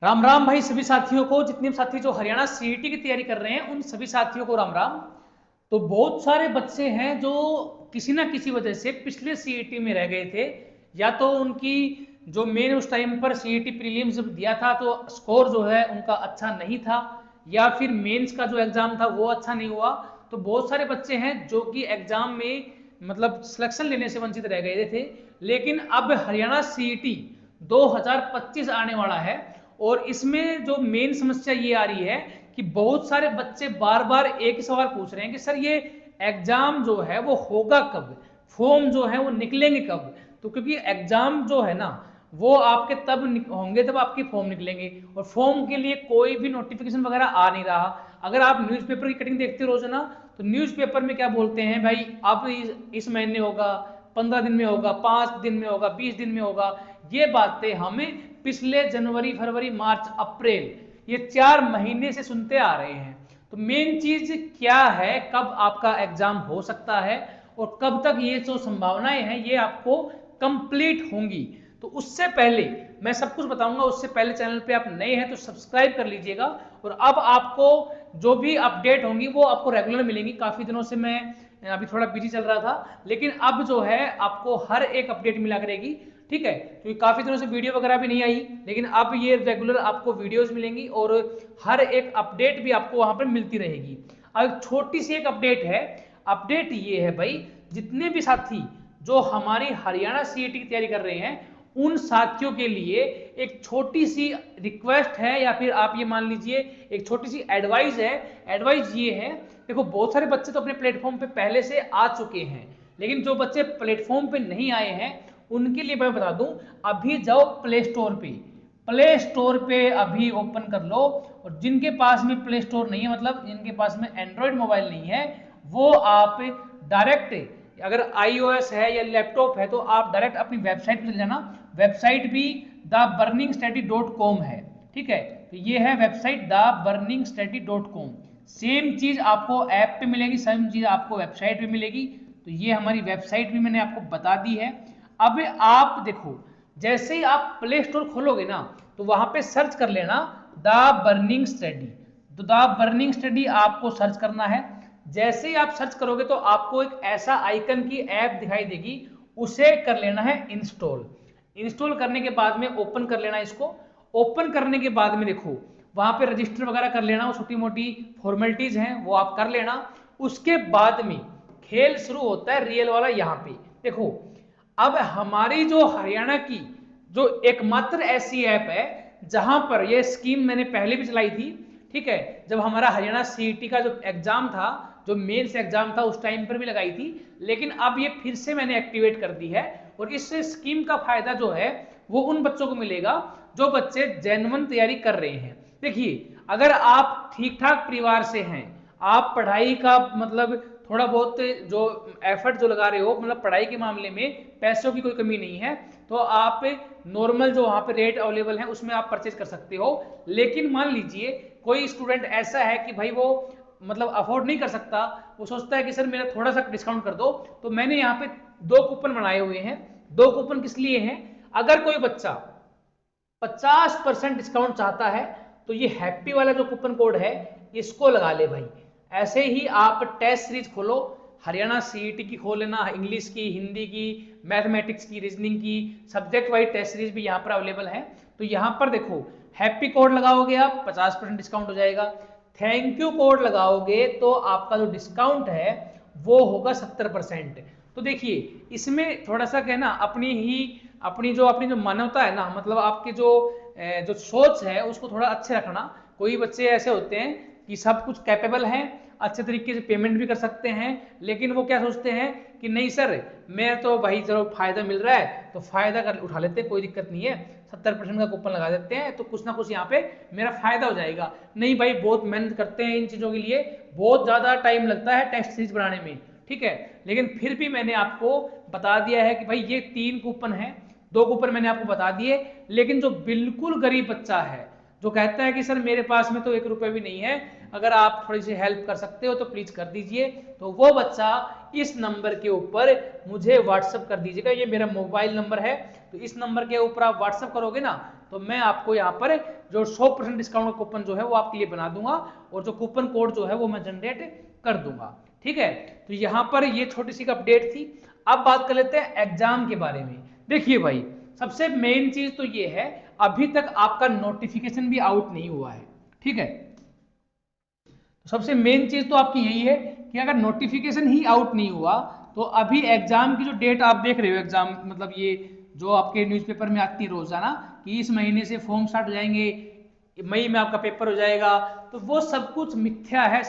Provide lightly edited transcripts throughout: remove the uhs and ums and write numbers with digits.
राम राम भाई सभी साथियों को, जितने भी साथी जो हरियाणा सीईटी की तैयारी कर रहे हैं उन सभी साथियों को राम राम। तो बहुत सारे बच्चे हैं जो किसी ना किसी वजह से पिछले सीईटी में रह गए थे, या तो उनकी जो मेन उस टाइम पर सीईटी प्रीलिम्स जब दिया था तो स्कोर जो है उनका अच्छा नहीं था, या फिर मेंस का जो एग्जाम था वो अच्छा नहीं हुआ। तो बहुत सारे बच्चे हैं जो कि एग्जाम में मतलब सिलेक्शन लेने से वंचित रह गए थे। लेकिन अब हरियाणा सीईटी 2025 आने वाला है, और इसमें जो मेन समस्या ये आ रही है कि बहुत सारे बच्चे बार बार एक ही सवाल पूछ रहे हैं कि सर ये एग्जाम जो है वो होगा कब, फॉर्म जो है वो निकलेंगे कब। तो क्योंकि एग्जाम जो है ना वो आपके तब होंगे जब आपके फॉर्म निकलेंगे, और फॉर्म के लिए कोई भी नोटिफिकेशन वगैरह आ नहीं रहा। अगर आप न्यूज़पेपर की कटिंग देखते हो रोजाना, तो न्यूज़पेपर में क्या बोलते हैं भाई, अब इस महीने होगा, 15 दिन में होगा, 5 दिन में होगा, 20 दिन में होगा। ये बातें हमें पिछले जनवरी फरवरी मार्च अप्रैल ये 4 महीने से सुनते आ रहे हैं। तो मेन चीज क्या है, कब आपका एग्जाम हो सकता है और कब तक ये जो संभावनाएं हैं ये आपको कंप्लीट होंगी, तो उससे पहले मैं सब कुछ बताऊंगा। उससे पहले चैनल पे आप नए हैं तो सब्सक्राइब कर लीजिएगा, और अब आपको जो भी अपडेट होंगी वो आपको रेगुलर मिलेंगी। काफी दिनों से मैं अभी थोड़ा बिजी चल रहा था, लेकिन अब जो है आपको हर एक अपडेट मिला करेगी, ठीक है। क्योंकि काफी दिनों से वीडियो वगैरह भी नहीं आई, लेकिन अब ये रेगुलर आपको वीडियोस मिलेंगी और हर एक अपडेट भी आपको वहां पर मिलती रहेगी। अब छोटी सी एक अपडेट है। अपडेट ये है भाई, जितने भी साथी जो हमारी हरियाणा सीईटी की तैयारी कर रहे हैं उन साथियों के लिए एक छोटी सी रिक्वेस्ट है, या फिर आप ये मान लीजिए एक छोटी सी एडवाइस है। एडवाइस ये है, देखो बहुत सारे बच्चे तो अपने प्लेटफॉर्म पे पहले से आ चुके हैं, लेकिन जो बच्चे प्लेटफॉर्म पे नहीं आए हैं उनके लिए मैं बता दूं, अभी जाओ प्ले स्टोर पे, प्ले स्टोर पे अभी ओपन कर लो। और जिनके पास में प्ले स्टोर नहीं है, मतलब जिनके पास में एंड्रॉयड मोबाइल नहीं है, वो आप डायरेक्ट, अगर iOS है या लैपटॉप है तो आप डायरेक्ट अपनी वेबसाइट पे चले जाना। वेबसाइट भी theburningstudy.com है, ठीक है। तो ये है वेबसाइट theburningstudy.com। सेम चीज आपको ऐप पे मिलेगी, सेम चीज आपको वेबसाइट पे मिलेगी। तो ये हमारी वेबसाइट भी मैंने आपको बता दी है। अब आप देखो, जैसे ही आप प्ले स्टोर खोलोगे ना तो वहां पे सर्च कर लेना द बर्निंग स्टडी। तो द बर्निंग स्टडी आपको सर्च करना है। जैसे ही आप सर्च करोगे तो आपको एक ऐसा आइकन की ऐप दिखाई देगी, उसे कर लेना है इंस्टॉल। इंस्टॉल करने के बाद में ओपन कर लेना इसको। ओपन करने के बाद में देखो वहां पे रजिस्टर वगैरह कर लेना, वो छोटी मोटी फॉर्मेलिटीज हैं वो आप कर लेना। उसके बाद में खेल शुरू होता है रियल वाला। यहाँ पे देखो, अब हमारी जो हरियाणा की जो एकमात्र ऐसी ऐप है जहां पर ये स्कीम मैंने पहले भी चलाई थी, ठीक है। जब हमारा हरियाणा सीईटी का जो एग्जाम था, जो मेंस एग्जाम था, उस टाइम पर भी लगाई थी, लेकिन अब ये फिर से मैंने एक्टिवेट कर दी है। और इस स्कीम का फायदा जो है वो उन बच्चों को मिलेगा जो बच्चे जेन्युइन तैयारी कर रहे हैं। देखिए, अगर आप ठीक ठाक परिवार से हैं, आप पढ़ाई का मतलब थोड़ा बहुत जो एफर्ट जो लगा रहे हो, मतलब पढ़ाई के मामले में पैसों की कोई कमी नहीं है, तो आप नॉर्मल जो वहां पे रेट अवेलेबल है उसमें आप परचेज कर सकते हो। लेकिन मान लीजिए कोई स्टूडेंट ऐसा है कि भाई वो मतलब अफोर्ड नहीं कर सकता, वो सोचता है कि सर मेरा थोड़ा सा डिस्काउंट कर दो, तो मैंने यहाँ पे 2 कूपन बनाए हुए हैं। 2 कूपन किस लिए हैं, अगर कोई बच्चा 50% डिस्काउंट चाहता है तो ये हैप्पी वाला जो कूपन कोड है इसको लगा ले भाई। ऐसे ही आप टेस्ट सीरीज खोलो, हरियाणा सीईटी की खोल लेना, इंग्लिश की, हिंदी की, मैथमेटिक्स की, रीजनिंग की, सब्जेक्ट वाइज टेस्ट सीरीज भी यहाँ पर अवेलेबल है। तो यहाँ पर देखो, हैप्पी कोड लगाओगे आप 50% डिस्काउंट हो जाएगा। थैंक यू कोड लगाओगे तो आपका जो डिस्काउंट है वो होगा 70%। तो देखिए, इसमें थोड़ा सा कहना अपनी जो मानवता है ना, मतलब आपकी जो सोच है उसको थोड़ा अच्छे रखना। कोई बच्चे ऐसे होते हैं कि सब कुछ कैपेबल हैं, अच्छे तरीके से पेमेंट भी कर सकते हैं, लेकिन वो क्या सोचते हैं कि नहीं सर, मैं तो भाई चलो फायदा मिल रहा है तो फायदा कर उठा लेते हैं, कोई दिक्कत नहीं है, 70% का कूपन लगा देते हैं तो कुछ ना कुछ यहाँ पे मेरा फायदा हो जाएगा। नहीं भाई, बहुत मेहनत करते हैं इन चीजों के लिए, बहुत ज्यादा टाइम लगता है टेस्ट सीरीज बनाने में, ठीक है। लेकिन फिर भी मैंने आपको बता दिया है कि भाई ये 3 कूपन है, 2 कूपन मैंने आपको बता दिए। लेकिन जो बिल्कुल गरीब बच्चा है, जो कहता है कि सर मेरे पास में तो 1 रुपए भी नहीं है, अगर आप थोड़ी सी हेल्प कर सकते हो तो प्लीज कर दीजिए, तो वो बच्चा इस नंबर के ऊपर मुझे व्हाट्सअप कर दीजिएगा। ये मेरा मोबाइल नंबर है, तो इस नंबर के ऊपर आप व्हाट्सअप करोगे ना तो मैं आपको यहाँ पर जो 100% डिस्काउंट का कूपन जो है वो आपके लिए बना दूंगा और जो कूपन कोड जो है वो मैं जनरेट कर दूंगा। ठीक है, तो यहाँ पर ये छोटी सी अपडेट थी। अब बात कर लेते हैं एग्जाम के बारे में। देखिए भाई, सबसे मेन चीज तो ये है, अभी तक आपका नोटिफिकेशन भी आउट नहीं हुआ है। ठीक है, तो सबसे मेन चीज तो आपकी यही है कि अगर नोटिफिकेशन ही आउट नहीं हुआ तो अभी एग्जाम की जो डेट आप देख रहे हो, एग्जाम मतलब ये जो आपके न्यूज़पेपर में आती है रोजाना कि इस महीने से फॉर्म स्टार्ट हो जाएंगे, मई में आपका पेपर हो जाएगा, तो वो सब कुछ मिथ्या है,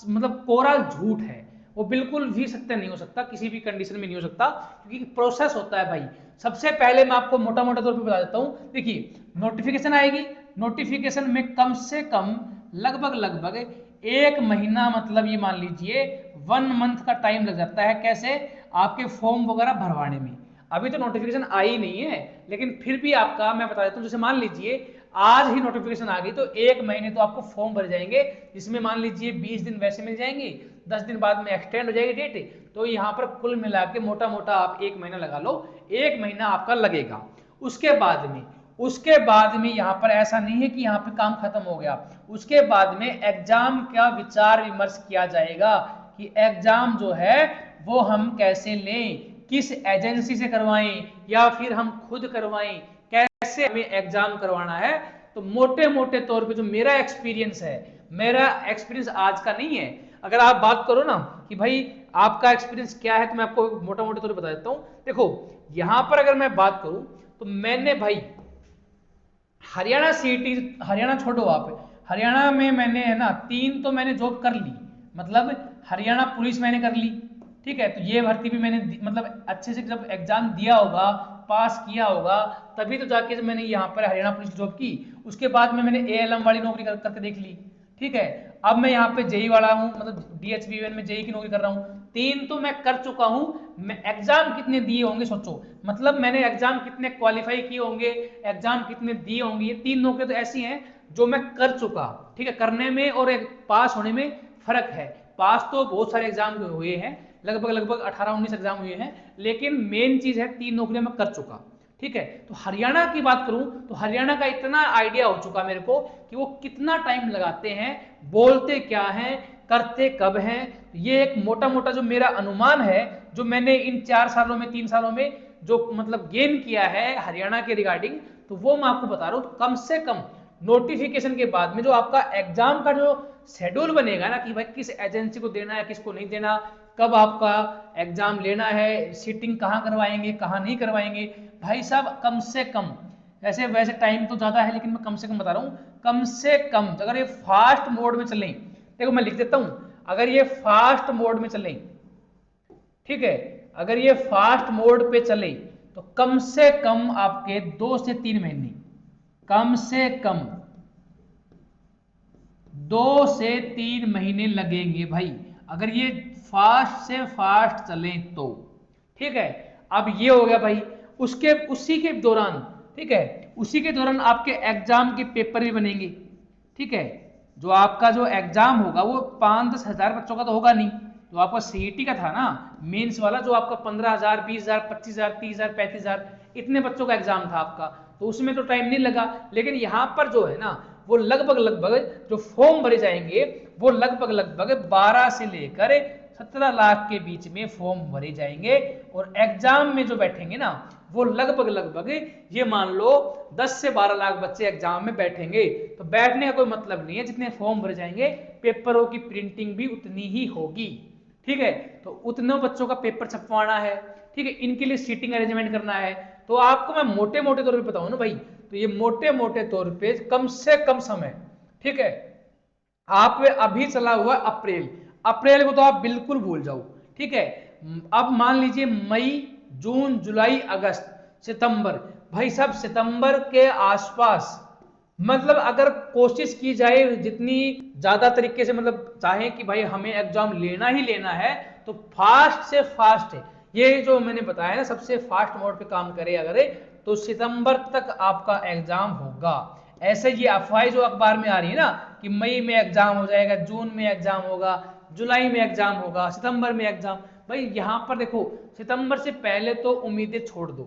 मतलब कोरा झूठ है। वो बिल्कुल भी सत्य नहीं हो सकता, किसी भी कंडीशन में नहीं हो सकता, क्योंकि प्रोसेस होता है भाई। सबसे पहले मैं आपको मोटा मोटा तौर पे बता देता हूँ। देखिए, नोटिफिकेशन आएगी, नोटिफिकेशन में कम से कम लगभग 1 महीना, मतलब ये मान लीजिए 1 मंथ का टाइम लग जाता है। कैसे? आपके फॉर्म वगैरह भरवाने में। अभी तो नोटिफिकेशन आई नहीं है, लेकिन फिर भी आपका मैं बता देता हूँ, जैसे मान लीजिए आज ही नोटिफिकेशन आ गई तो 1 महीने तो आपको फॉर्म भर जाएंगे, जिसमें मान लीजिए 20 दिन वैसे मिल जाएंगे, 10 दिन बाद में एक्सटेंड हो जाएगी डेट। तो यहाँ पर कुल मिला के मोटा मोटा आप 1 महीना लगा लो, 1 महीना आपका लगेगा। उसके बाद में यहाँ पर ऐसा नहीं है कि यहाँ पे काम खत्म हो गया। उसके बाद में एग्जाम का विचार विमर्श किया जाएगा कि एग्जाम जो है वो हम कैसे लें, किस एजेंसी से करवाएं या फिर हम खुद करवाएं, कैसे हमें एग्जाम करवाना है। तो मोटे मोटे तौर पे जो मेरा एक्सपीरियंस है, मेरा एक्सपीरियंस आज का नहीं है। अगर आप बात करो ना कि भाई आपका एक्सपीरियंस क्या है, तो मैं आपको मोटा मोटे तौर पे बता देता हूँ। देखो, यहां पर अगर मैं बात करूं तो मैंने भाई हरियाणा सीटी, हरियाणा छोड़ो आप, हरियाणा में मैंने है ना 3 तो मैंने जॉब कर ली, मतलब हरियाणा पुलिस मैंने कर ली। ठीक है, तो ये भर्ती भी मैंने मतलब अच्छे से जब एग्जाम दिया होगा, पास किया होगा, तभी तो जाके जब मैंने यहाँ पर हरियाणा पुलिस जॉब की। उसके बाद में मैंने एएलएम वाली नौकरी करके देख ली। ठीक है, अब मैं यहाँ पे जेई वाला हूँ, मतलब डीएचबीएन में जेई की नौकरी कर रहा हूँ। 3 तो मैं कर चुका हूँ। मैं एग्जाम कितने दिए होंगे सोचो, मतलब मैंने एग्जाम कितने क्वालिफाई किए होंगे, एग्जाम कितने दिए होंगे। ये 3 नौकरी तो ऐसी हैं जो मैं कर चुका। ठीक है, करने में और एक पास होने में फर्क है। पास तो बहुत सारे एग्जाम हुए हैं, लगभग 18-19 एग्जाम हुए हैं, लेकिन मेन चीज है 3 नौकरियां मैं कर चुका। ठीक है, तो हरियाणा की बात करूं तो हरियाणा का इतना आइडिया हो चुका मेरे को कि वो कितना टाइम लगाते हैं, बोलते क्या हैं, करते कब हैं। ये एक मोटा मोटा जो मेरा अनुमान है, जो मैंने इन 4 सालों में 3 सालों में जो मतलब गेन किया है हरियाणा के रिगार्डिंग, तो वो मैं आपको बता रहा हूं। कम से कम नोटिफिकेशन के बाद में जो आपका एग्जाम का जो शेड्यूल बनेगा ना कि भाई किस एजेंसी को देना है, किसको नहीं देना, कब आपका एग्जाम लेना है, सीटिंग कहाँ करवाएंगे, कहाँ नहीं करवाएंगे, भाई साहब कम से कम, ऐसे वैसे टाइम तो ज्यादा है लेकिन मैं कम से कम बता रहा हूँ, कम से कम अगर ये फास्ट मोड में चलें, देखो मैं लिख देता हूँ, अगर ये फास्ट मोड में चलें, ठीक है, अगर ये फास्ट मोड पे चले तो कम से कम आपके 2 से 3 महीने, कम से कम 2 से 3 महीने लगेंगे भाई, अगर ये फास्ट से फास्ट चले तो। ठीक है, अब ये हो गया भाई। उसी के दौरान, ठीक है, उसी के दौरान आपके एग्जाम के पेपर भी बनेंगे। ठीक है, जो आपका जो एग्जाम होगा वो 5-10 हजार बच्चों का तो होगा नहीं, तो आपका सीईटी का था ना मेंस वाला, जो आपका 15,000, 20,000, 25,000, 30,000, 35,000 इतने बच्चों का एग्जाम था आपका, तो उसमें तो टाइम नहीं लगा। लेकिन यहाँ पर जो है ना वो लगभग जो फॉर्म भरे जाएंगे वो लगभग 12 से लेकर 17 लाख के बीच में फॉर्म भरे जाएंगे, और एग्जाम में जो बैठेंगे ना वो लगभग ये मान लो 10 से 12 लाख बच्चे एग्जाम में बैठेंगे। तो बैठने का कोई मतलब नहीं है, जितने फॉर्म भरे जाएंगे पेपरों की प्रिंटिंग भी उतनी ही होगी। ठीक है, तो उतने बच्चों का पेपर छपवाना है। ठीक है, इनके लिए सीटिंग अरेंजमेंट करना है। तो आपको मैं मोटे मोटे तौर पे बताऊं ना भाई, तो ये मोटे मोटे तौर पे कम से कम समय, ठीक है, आप अभी चला हुआ अप्रैल, अप्रैल को तो आप बिल्कुल भूल जाओ। ठीक है, अब मान लीजिए मई, जून, जुलाई, अगस्त, सितंबर, भाई साहब सितंबर के आसपास, मतलब अगर कोशिश की जाए जितनी ज्यादा तरीके से, मतलब चाहे कि भाई हमें एग्जाम लेना ही लेना है, तो फास्ट से फास्ट है ये जो मैंने बताया ना, सबसे फास्ट मोड पे काम करे अगर, तो सितंबर तक आपका एग्जाम होगा। ऐसे ये अफवाह जो अखबार में आ रही है ना कि मई में एग्जाम हो जाएगा, जून में एग्जाम होगा, जुलाई में एग्जाम होगा, सितंबर में एग्जाम, भाई यहां पर देखो सितंबर से पहले तो उम्मीदें छोड़ दो।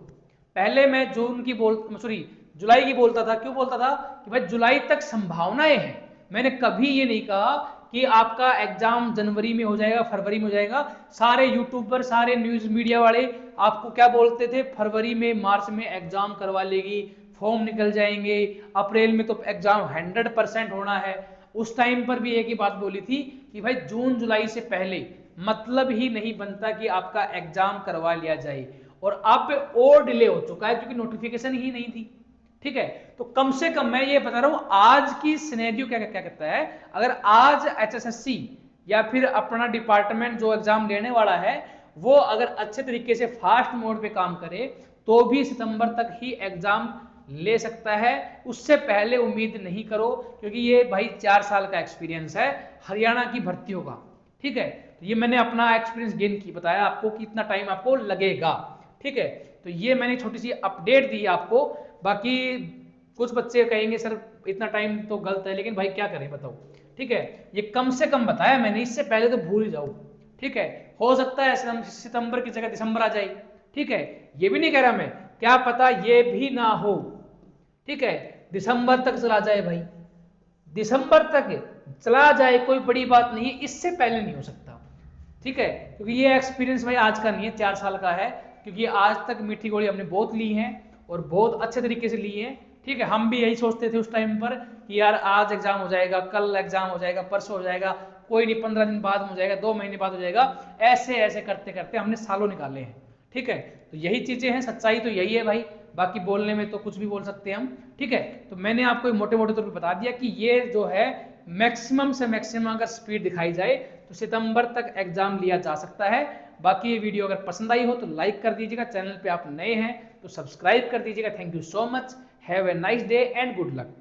पहले मैं जून की बोल, सॉरी जुलाई की बोलता था। क्यों बोलता था? कि भाई जुलाई तक संभावनाएं हैं। मैंने कभी ये नहीं कहा कि आपका एग्जाम जनवरी में हो जाएगा, फरवरी में हो जाएगा। सारे यूट्यूबर, सारे न्यूज मीडिया वाले आपको क्या बोलते थे? फरवरी में, मार्च में एग्जाम करवा लेगी, फॉर्म निकल जाएंगे, अप्रैल में तो एग्जाम 100% होना है। उस टाइम पर भी एक ही बात बोली थी कि भाई जून जुलाई से पहले मतलब ही नहीं बनता कि आपका एग्जाम करवा लिया जाए। और अब और डिले हो चुका है क्योंकि नोटिफिकेशन ही नहीं थी। ठीक है, तो कम से कम मैं ये बता रहा हूं आज की सिनेरियो क्या क्या कहता है। अगर आज एचएसएससी या फिर अपना डिपार्टमेंट जो एग्जाम लेने वाला है वो अगर अच्छे तरीके से फास्ट मोड पे काम करे तो भी सितंबर तक ही एग्जाम ले सकता है। उससे पहले उम्मीद नहीं करो, क्योंकि ये भाई 4 साल का एक्सपीरियंस है हरियाणा की भर्तियों का। ठीक है, तो ये मैंने अपना एक्सपीरियंस गेन की बताया आपको कि इतना टाइम आपको लगेगा। ठीक है, तो ये मैंने छोटी सी अपडेट दी आपको। बाकी कुछ बच्चे कहेंगे सर इतना टाइम तो गलत है, लेकिन भाई क्या करें बताओ। ठीक है, ये कम से कम बताया मैंने, इससे पहले तो भूल जाओ। ठीक है, हो सकता है सितंबर की जगह दिसंबर आ जाए। ठीक है, ये भी नहीं कह रहा मैं, क्या पता ये भी ना हो। ठीक है, दिसंबर तक चला जाए भाई, दिसंबर तक चला जाए कोई बड़ी बात नहीं है, इससे पहले नहीं हो सकता। ठीक है, क्योंकि ये एक्सपीरियंस भाई आज का नहीं है, 4 साल का है। क्योंकि आज तक मीठी गोली हमने बहुत ली हैं और बहुत अच्छे तरीके से ली हैं। ठीक है, हम भी यही सोचते थे उस टाइम पर कि यार आज एग्जाम हो जाएगा, कल एग्जाम हो जाएगा, परसों हो जाएगा, कोई नहीं 15 दिन बाद हो जाएगा, 2 महीने बाद हो जाएगा। ऐसे ऐसे करते करते हमने सालों निकाले हैं। ठीक है, तो यही चीजें हैं, सच्चाई तो यही है भाई। बाकी बोलने में तो कुछ भी बोल सकते हैं हम। ठीक है, तो मैंने आपको मोटे मोटे तौर पर बता दिया कि ये जो है मैक्सिमम से मैक्सिमम अगर स्पीड दिखाई जाए तो सितंबर तक एग्जाम लिया जा सकता है। बाकी ये वीडियो अगर पसंद आई हो तो लाइक कर दीजिएगा, चैनल पे आप नए हैं तो सब्सक्राइब कर दीजिएगा। Thank you so much, have a nice day and good luck.